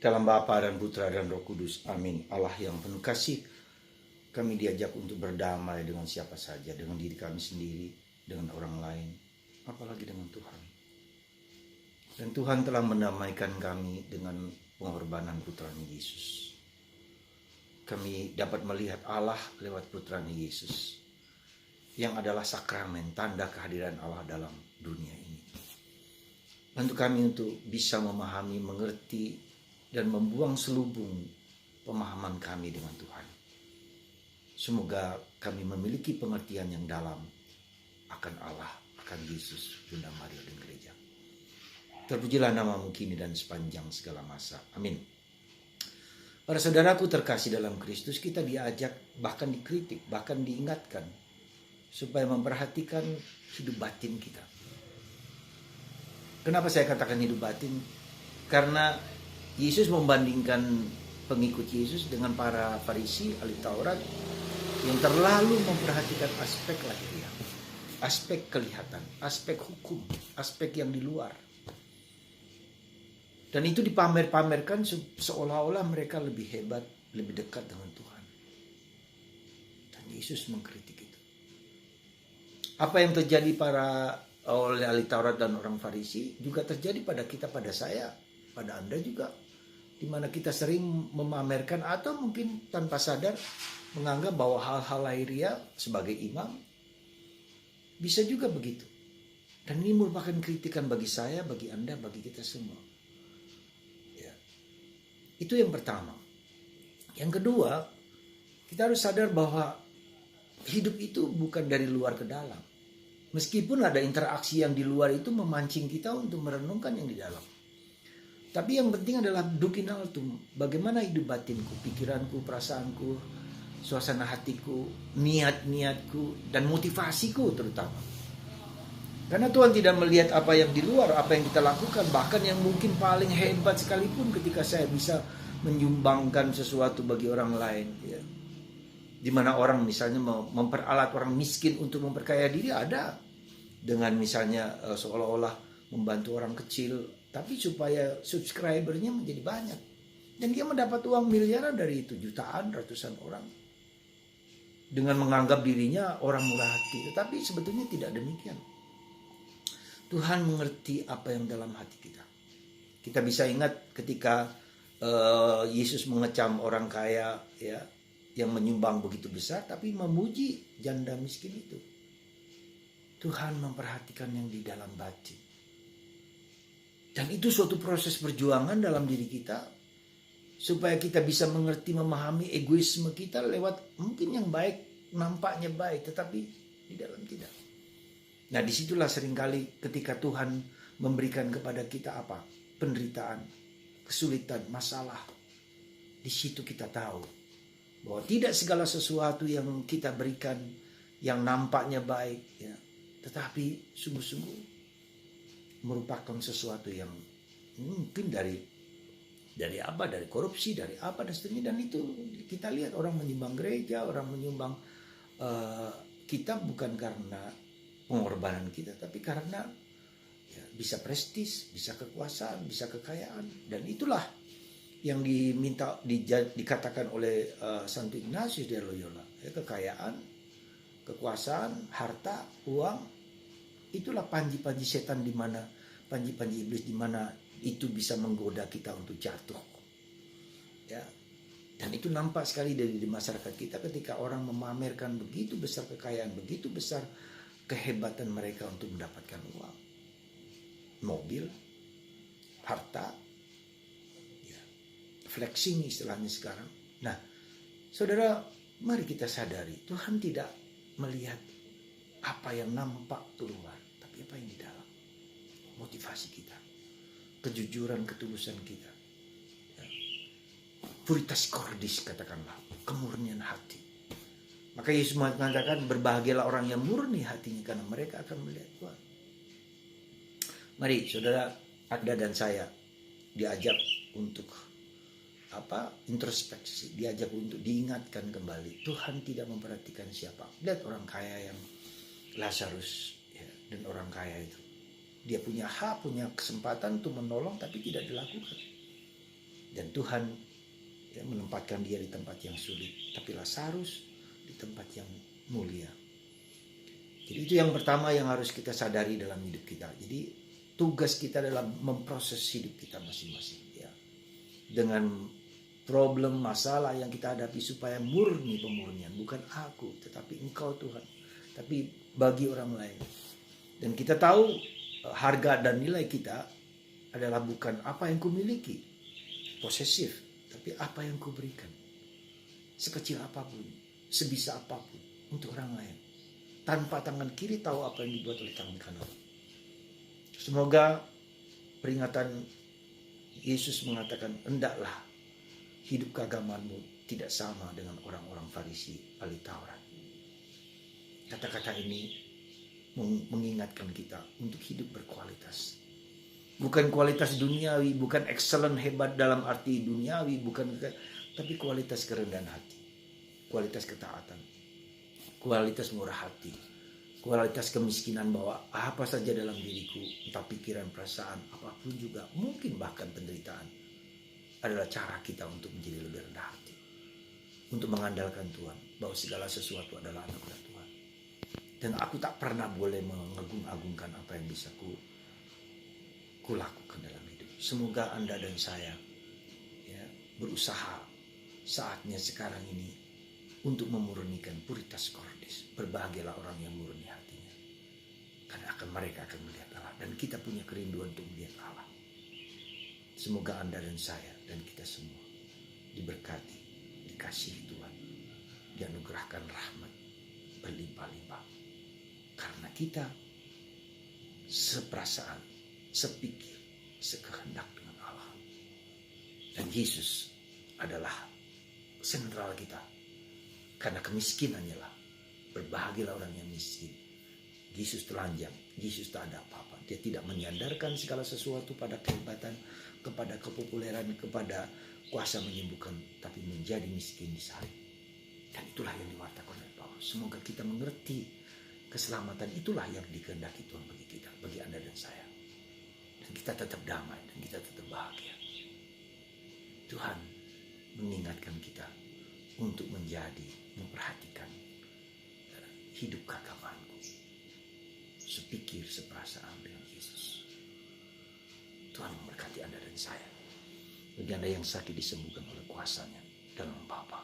Dalam Bapa dan Putra dan Roh Kudus. Amin. Allah yang penuh kasih, kami diajak untuk berdamai dengan siapa saja, dengan diri kami sendiri, dengan orang lain, apalagi dengan Tuhan. Dan Tuhan telah mendamaikan kami dengan pengorbanan putranya Yesus. Kami dapat melihat Allah lewat putranya Yesus, yang adalah sakramen, tanda kehadiran Allah dalam dunia ini. Bantu kami untuk bisa memahami, mengerti, dan membuang selubung pemahaman kami dengan Tuhan. Semoga kami memiliki pengertian yang dalam akan Allah, akan Yesus, Bunda Maria dan gereja. Terpujilah namamu kini dan sepanjang segala masa. Amin. Para saudaraku terkasih dalam Kristus, kita diajak, bahkan dikritik, bahkan diingatkan supaya memperhatikan hidup batin kita. Kenapa saya katakan hidup batin? Karena Yesus membandingkan pengikut Yesus dengan para Farisi, ahli Taurat, yang terlalu memperhatikan aspek lahiriah, aspek kelihatan, aspek hukum, aspek yang di luar. Dan itu dipamer-pamerkan seolah-olah mereka lebih hebat, lebih dekat dengan Tuhan. Dan Yesus mengkritik itu. Apa yang terjadi oleh ahli Taurat dan orang Farisi juga terjadi pada kita, pada saya, pada Anda juga. Di mana kita sering memamerkan atau mungkin tanpa sadar menganggap bahwa hal-hal lahiriah sebagai imam bisa juga begitu. Dan ini merupakan kritikan bagi saya, bagi Anda, bagi kita semua. Ya. Itu yang pertama. Yang kedua, kita harus sadar bahwa hidup itu bukan dari luar ke dalam. Meskipun ada interaksi yang di luar itu memancing kita untuk merenungkan yang di dalam. Tapi yang penting adalah dukin altum. Bagaimana hidup batinku, pikiranku, perasaanku, suasana hatiku, niat-niatku, dan motivasiku terutama. Karena Tuhan tidak melihat apa yang di luar, apa yang kita lakukan. Bahkan yang mungkin paling hebat sekalipun ketika saya bisa menyumbangkan sesuatu bagi orang lain. Ya. Di mana orang misalnya memperalat orang miskin untuk memperkaya diri, ada. Dengan misalnya seolah-olah membantu orang kecil, tapi supaya subscribernya menjadi banyak. Dan dia mendapat uang miliaran dari itu, jutaan, ratusan orang. Dengan menganggap dirinya orang murah hati. Tetapi sebetulnya tidak demikian. Tuhan mengerti apa yang dalam hati kita. Kita bisa ingat ketika Yesus mengecam orang kaya, ya, yang menyumbang begitu besar, tapi memuji janda miskin itu. Tuhan memperhatikan yang di dalam batin. Dan itu suatu proses perjuangan dalam diri kita, supaya kita bisa mengerti, memahami egoisme kita lewat mungkin yang baik, nampaknya baik, tetapi di dalam tidak. Nah, disitulah seringkali ketika Tuhan memberikan kepada kita apa? Penderitaan, kesulitan, masalah. Di situ kita tahu bahwa tidak segala sesuatu yang kita berikan yang nampaknya baik, ya, tetapi sungguh-sungguh merupakan sesuatu yang mungkin dari apa, dari korupsi, dari apa dan seterusnya. Dan itu kita lihat orang menyumbang gereja, orang menyumbang kita bukan karena pengorbanan kita, tapi karena ya, bisa prestis, bisa kekuasaan, bisa kekayaan. Dan itulah yang dikatakan oleh Santo Ignatius dari Loyola, ya, kekayaan, kekuasaan, harta, uang. Itulah panji-panji setan, di mana panji-panji iblis, di mana itu bisa menggoda kita untuk jatuh. Ya. Dan itu nampak sekali di masyarakat kita ketika orang memamerkan begitu besar kekayaan, begitu besar kehebatan mereka untuk mendapatkan uang, mobil, harta, ya, flexing istilahnya sekarang. Nah, saudara, mari kita sadari Tuhan tidak melihat apa yang nampak keluar, tapi apa yang di dalam. Motivasi kita, kejujuran, ketulusan kita, ya. Puritas cordis, katakanlah, kemurnian hati. Maka Yesus mengatakan, berbahagialah orang yang murni hatinya, karena mereka akan melihat Tuhan. Mari saudara, Anda dan saya diajak untuk introspeksi, diajak untuk diingatkan kembali. Tuhan tidak memperhatikan siapa. Lihat orang kaya yang Lazarus, ya, dan orang kaya itu. Dia punya hak, punya kesempatan untuk menolong, tapi tidak dilakukan. Dan Tuhan menempatkan dia di tempat yang sulit, tapi Lazarus di tempat yang mulia. Jadi itu yang pertama yang harus kita sadari dalam hidup kita. Jadi tugas kita dalam memproses hidup kita masing-masing, ya, dengan problem, masalah yang kita hadapi, supaya murni pemurnian, bukan aku tetapi Engkau Tuhan, tapi bagi orang lain. Dan kita tahu harga dan nilai kita adalah bukan apa yang kumiliki, posesif, tapi apa yang kuberikan, sekecil apapun, sebisa apapun, untuk orang lain, tanpa tangan kiri tahu apa yang dibuat oleh tangan kanan. Semoga peringatan Yesus mengatakan, hendaklah hidup keagamaanmu tidak sama dengan orang-orang Farisi, ahli Taurat. Kata-kata ini mengingatkan kita untuk hidup berkualitas. Bukan kualitas duniawi, bukan excellent, hebat dalam arti duniawi, bukan, tapi kualitas kerendahan hati, kualitas ketaatan, kualitas murah hati, kualitas kemiskinan, bahwa apa saja dalam diriku, entah pikiran, perasaan, apapun juga, mungkin bahkan penderitaan, adalah cara kita untuk menjadi lebih rendah hati, untuk mengandalkan Tuhan, bahwa segala sesuatu adalah anugerah Tuhan. Dan aku tak pernah boleh mengagung-agungkan apa yang bisa kulakukan dalam hidup. Semoga Anda dan saya, ya, berusaha saatnya sekarang ini untuk memurnikan puritas cordis. Berbahagialah orang yang murni hatinya, karena mereka akan melihat Allah. Dan kita punya kerinduan untuk melihat Allah. Semoga Anda dan saya dan kita semua diberkati, dikasihi Tuhan, dianugerahkan rahmat berlimpah-limpah, karena kita seperasaan, sepikir, sekehendak dengan Allah. Dan Yesus adalah sentral kita, karena kemiskinannya lah. Berbahagialah orang yang miskin. Yesus telanjang, Yesus tak ada apa-apa. Dia tidak menyandarkan segala sesuatu pada kehebatan, kepada kepopuleran, kepada kuasa menyembuhkan, tapi menjadi miskin di salib. Dan itulah yang diwartakan oleh Paulus. Semoga kita mengerti keselamatan itulah yang dikehendaki Tuhan bagi kita, bagi Anda dan saya. Dan kita tetap damai dan kita tetap bahagia. Tuhan mengingatkan kita untuk memperhatikan hidup keagamaanku, sepikir, seperasaan dengan Yesus. Tuhan memberkati Anda dan saya. Bagi Anda yang sakit, disembuhkan oleh kuasa-Nya dalam Bapa.